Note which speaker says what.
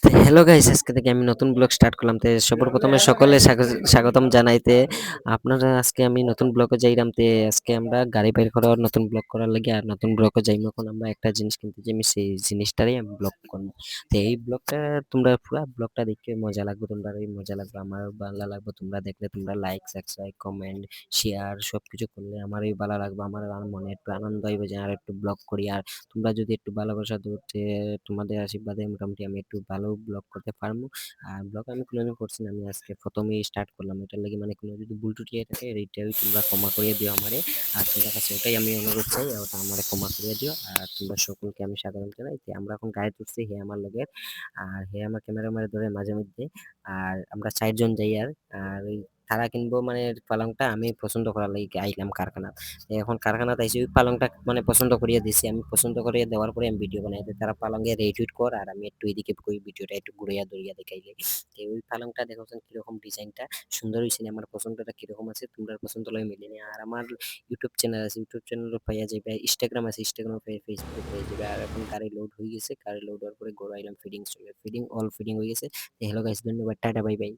Speaker 1: Hello guys, আজকে থেকে আমি নতুন ব্লগ স্টার্ট করলাম। সবার প্রথমে সকলে স্বাগতম জানাইতে। আপনারা আজকে আমি নতুন ব্লগে যাইরাম। আজকে আমরা গাড়ি বের করার নতুন ব্লগ করার লাগে আর নতুন ব্লগে যাইম। এখন আমরা একটা জিনিস কিনতে যাই, আমি সেই জিনিসটারই আমি ব্লগ করবো। এই ব্লগটা তোমরা পুরা ব্লগটা দেখে মজা লাগবে, তোমরা মজা লাগবে, আমার ভালো লাগবে। তোমরা দেখলে তোমরা লাইক, সাবস্ক্রাইব, কমেন্ট, শেয়ার সবকিছু করলে আমারই ভালো লাগবে। আমার আর মনে একটু আনন্দ হইবে যে আর একটু ব্লগ করি। আর তোমরা যদি একটু ভালোবাসা দাও, তোমাদের আশীর্বাদে মোটামুটি আমি একটু ভালো ব্লগ করতে পারবো। আর ব্লগ আমি কোনোদিন করছি না, আমি আজকে প্রথমেই স্টার্ট করলাম। এটার লাগে মানে কোনো যদি ভুল ত্রুটি হয়ে থাকে এইটাই তোমরা ক্ষমা করিয়ে দিও আমারে। আর তোমরা কাছে ওটাই আমি অনুরোধ চাই, ওটা আমারে ক্ষমা করিয়ে দিও। আর তোমরা সকলকে আমি স্বাগতম জানাই। আমরা এখন গাড়ি তুলছি, হে আমার লগের, আর হে আমার ক্যামেরা মারে ধরে মাঝে মধ্যে। আর আমরা 4 জন যাই। আর ওই তারা কিনবো মানে পালংটা আমি পছন্দ করার লাগি আইলাম কারখানা। এখন কারখানাতে আইসি, ওই পালংটা মানে পছন্দ করিয়ে দিছি। আমি পছন্দ করিয়ে দেওয়ার পরে আমি ভিডিও বানাই দিই। তারা পালঙ্গে রেটুইট কর আর আমি একটু এদিকে ওই ভিডিওটা একটু ঘুরিয়া দড়িয়া দেখাইলে ওই পালংটা দেখছেন কিরকম ডিজাইনটা সুন্দর হয়েছে। আমার পছন্দটা কিরকম আছে, তোমরা পছন্দ লয় মিলিনি। আর আমার ইউটিউব চ্যানেল আছে, ইউটিউব চ্যানেল পাইয়া যাবে। ইনস্টাগ্রাম আছে, ইনস্টাগ্রাম ফেসবুক পেয়ে যাবে। আর এখন গাড়ি লোড হয়ে গেছে, গাড়ি লোড হওয়ার পরে ঘর আইলাম, ফিডিং চলে, ফিডিং অল ফিডিং হয়ে গেছে। হ্যালো গাইস, ধন্যবাদ, টাটা, বাই বাই।